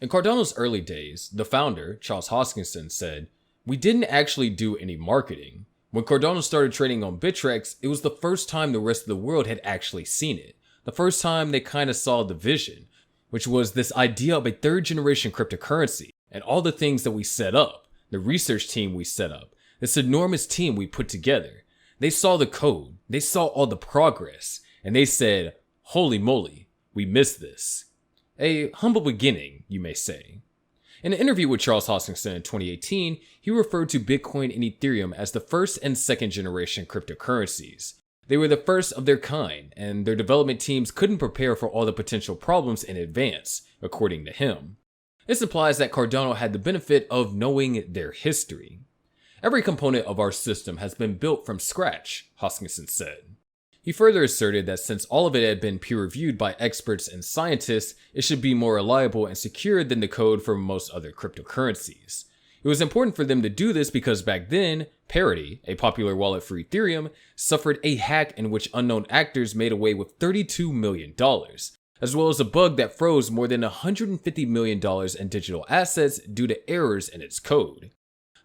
In Cardano's early days, the founder, Charles Hoskinson, said, "We didn't actually do any marketing. When Cardano started trading on Bittrex, it was the first time the rest of the world had actually seen it. The first time they kind of saw the vision, which was this idea of a third generation cryptocurrency and all the things that we set up, the research team we set up, this enormous team we put together. They saw the code, they saw all the progress, and they said, holy moly, we missed this." A humble beginning, you may say. In an interview with Charles Hoskinson in 2018, he referred to Bitcoin and Ethereum as the first and second generation cryptocurrencies. They were the first of their kind, and their development teams couldn't prepare for all the potential problems in advance, according to him. This implies that Cardano had the benefit of knowing their history. "Every component of our system has been built from scratch," Hoskinson said. He further asserted that since all of it had been peer-reviewed by experts and scientists, it should be more reliable and secure than the code for most other cryptocurrencies. It was important for them to do this because back then, Parity, a popular wallet for Ethereum, suffered a hack in which unknown actors made away with $32 million, as well as a bug that froze more than $150 million in digital assets due to errors in its code.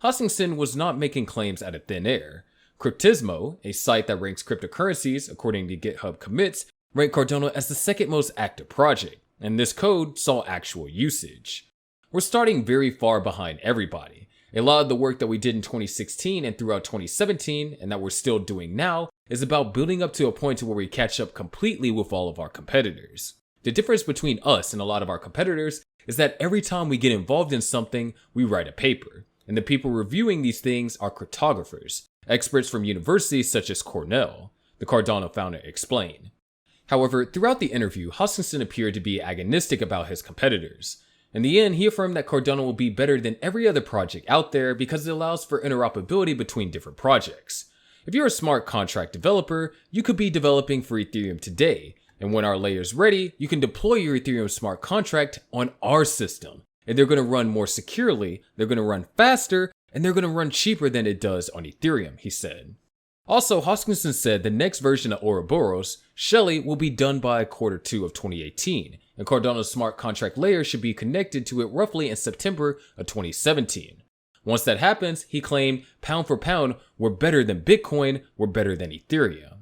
Hoskinson was not making claims out of thin air. Cryptismo, a site that ranks cryptocurrencies according to GitHub commits, ranked Cardano as the second most active project, and this code saw actual usage. We're starting very far behind everybody. A lot of the work that we did in 2016 and throughout 2017, and that we're still doing now, is about building up to a point to where we catch up completely with all of our competitors. The difference between us and a lot of our competitors is that every time we get involved in something, we write a paper, and the people reviewing these things are cryptographers, experts from universities such as Cornell, the Cardano founder explained. However, throughout the interview, Hoskinson appeared to be agonistic about his competitors. In the end, he affirmed that Cardano will be better than every other project out there because it allows for interoperability between different projects. If you're a smart contract developer, you could be developing for Ethereum today, and when our layer is ready, you can deploy your Ethereum smart contract on our system, and they're going to run more securely, they're going to run faster, and they're going to run cheaper than it does on Ethereum, he said. Also, Hoskinson said the next version of Ouroboros, Shelley, will be done by Q2 of 2018, and Cardano's smart contract layer should be connected to it roughly in September of 2017. Once that happens, he claimed, pound for pound, we're better than Bitcoin, we're better than Ethereum.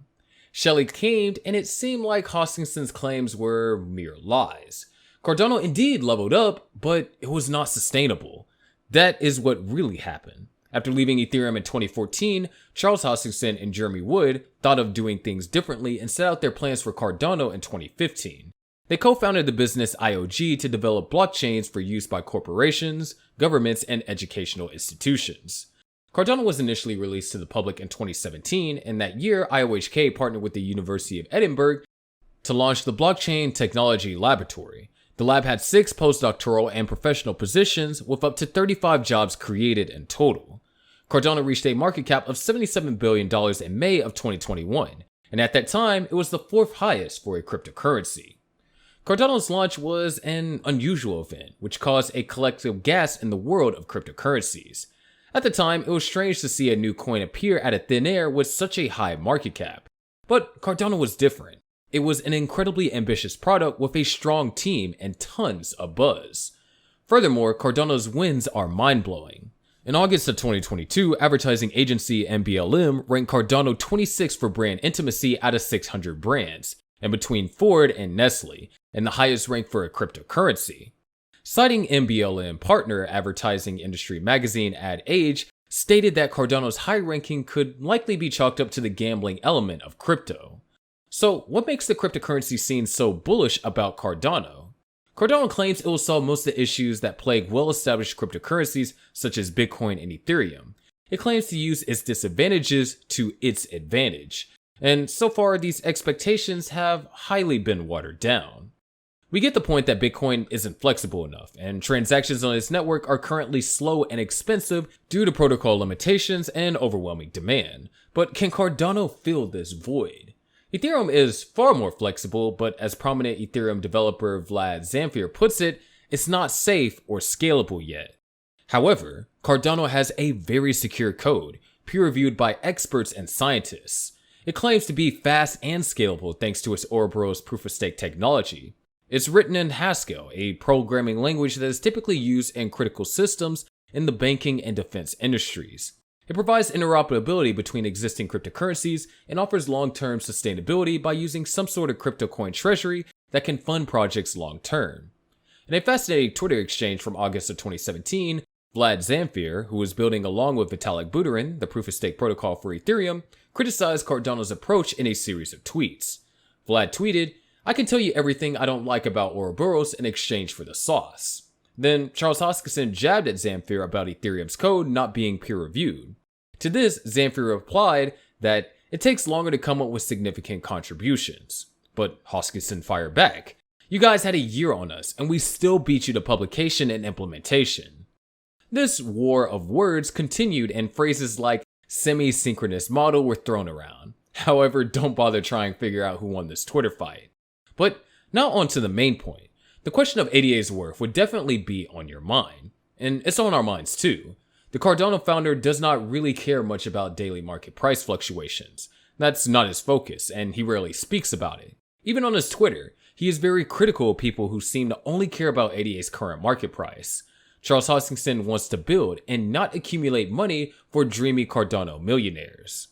Shelley came, and it seemed like Hoskinson's claims were mere lies. Cardano indeed leveled up, but it was not sustainable. That is what really happened. After leaving Ethereum in 2014, Charles Hoskinson and Jeremy Wood thought of doing things differently and set out their plans for Cardano in 2015. They co-founded the business IOG to develop blockchains for use by corporations, governments, and educational institutions. Cardano was initially released to the public in 2017, and that year IOHK partnered with the University of Edinburgh to launch the Blockchain Technology Laboratory. The lab had 6 postdoctoral and professional positions with up to 35 jobs created in total. Cardano reached a market cap of $77 billion in May of 2021, and at that time, it was the 4th highest for a cryptocurrency. Cardano's launch was an unusual event, which caused a collective gasp in the world of cryptocurrencies. At the time, it was strange to see a new coin appear out of thin air with such a high market cap. But Cardano was different. It was an incredibly ambitious product with a strong team and tons of buzz. Furthermore, Cardano's wins are mind-blowing. In August of 2022, advertising agency MBLM ranked Cardano 26th for brand intimacy out of 600 brands, and between Ford and Nestle, and the highest rank for a cryptocurrency. Citing MBLM partner advertising industry magazine Ad Age, stated that Cardano's high ranking could likely be chalked up to the gambling element of crypto. So what makes the cryptocurrency scene so bullish about Cardano? Cardano claims it will solve most of the issues that plague well-established cryptocurrencies such as Bitcoin and Ethereum. It claims to use its disadvantages to its advantage, and so far these expectations have highly been watered down. We get the point that Bitcoin isn't flexible enough, and transactions on its network are currently slow and expensive due to protocol limitations and overwhelming demand. But can Cardano fill this void? Ethereum is far more flexible, but as prominent Ethereum developer Vlad Zamfir puts it, it's not safe or scalable yet. However, Cardano has a very secure code, peer-reviewed by experts and scientists. It claims to be fast and scalable thanks to its Ouroboros proof-of-stake technology. It's written in Haskell, a programming language that is typically used in critical systems in the banking and defense industries. It provides interoperability between existing cryptocurrencies and offers long-term sustainability by using some sort of crypto coin treasury that can fund projects long-term. In a fascinating Twitter exchange from August of 2017, Vlad Zamfir, who was building along with Vitalik Buterin, the proof-of-stake protocol for Ethereum, criticized Cardano's approach in a series of tweets. Vlad tweeted, "I can tell you everything I don't like about Ouroboros in exchange for the sauce." Then Charles Hoskinson jabbed at Zamfir about Ethereum's code not being peer-reviewed. To this, Zamfir replied that it takes longer to come up with significant contributions. But Hoskinson fired back, "You guys had a year on us, and we still beat you to publication and implementation." This war of words continued, and phrases like semi-synchronous model were thrown around. However, don't bother trying to figure out who won this Twitter fight. But now on to the main point. The question of ADA's worth would definitely be on your mind, and it's on our minds too. The Cardano founder does not really care much about daily market price fluctuations. That's not his focus, and he rarely speaks about it. Even on his Twitter, he is very critical of people who seem to only care about ADA's current market price. Charles Hoskinson wants to build and not accumulate money for dreamy Cardano millionaires.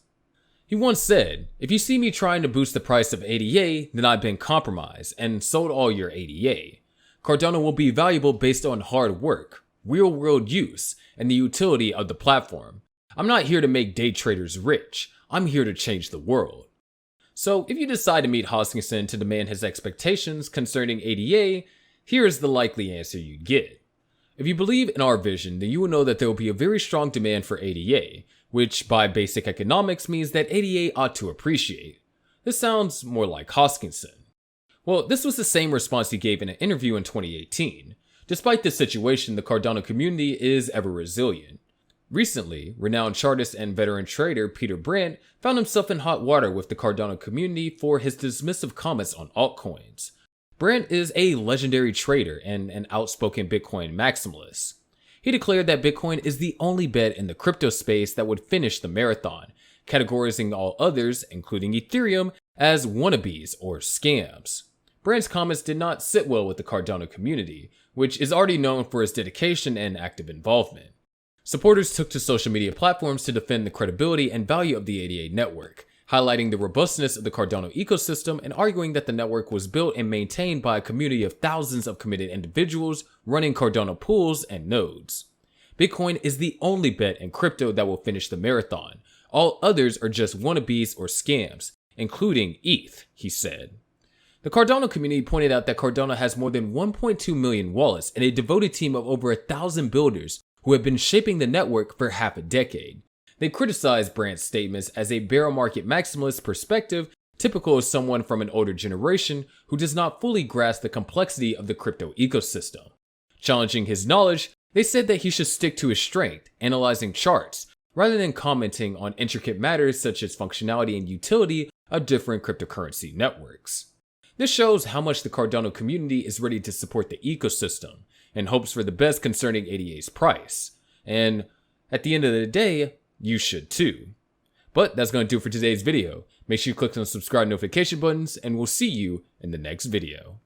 He once said, "If you see me trying to boost the price of ADA, then I've been compromised and sold all your ADA. Cardano will be valuable based on hard work, real-world use, and the utility of the platform. I'm not here to make day traders rich. I'm here to change the world." So if you decide to meet Hoskinson to demand his expectations concerning ADA, here is the likely answer you get. If you believe in our vision, then you will know that there will be a very strong demand for ADA, which by basic economics means that ADA ought to appreciate. This sounds more like Hoskinson. Well, this was the same response he gave in an interview in 2018. Despite this situation, the Cardano community is ever resilient. Recently, renowned chartist and veteran trader Peter Brandt found himself in hot water with the Cardano community for his dismissive comments on altcoins. Brandt is a legendary trader and an outspoken Bitcoin maximalist. He declared that Bitcoin is the only bet in the crypto space that would finish the marathon, categorizing all others, including Ethereum, as wannabes or scams. Brandt's comments did not sit well with the Cardano community, which is already known for its dedication and active involvement. Supporters took to social media platforms to defend the credibility and value of the ADA network, highlighting the robustness of the Cardano ecosystem and arguing that the network was built and maintained by a community of thousands of committed individuals running Cardano pools and nodes. Bitcoin is the only bet in crypto that will finish the marathon. All others are just wannabes or scams, including ETH, he said. The Cardano community pointed out that Cardano has more than 1.2 million wallets and a devoted team of over 1,000 builders who have been shaping the network for half a decade. They criticized Brandt's statements as a bear market maximalist perspective, typical of someone from an older generation who does not fully grasp the complexity of the crypto ecosystem. Challenging his knowledge, they said that he should stick to his strength, analyzing charts, rather than commenting on intricate matters such as functionality and utility of different cryptocurrency networks. This shows how much the Cardano community is ready to support the ecosystem and hopes for the best concerning ADA's price. And at the end of the day, you should too. But that's going to do it for today's video. Make sure you click on the subscribe notification buttons, and we'll see you in the next video.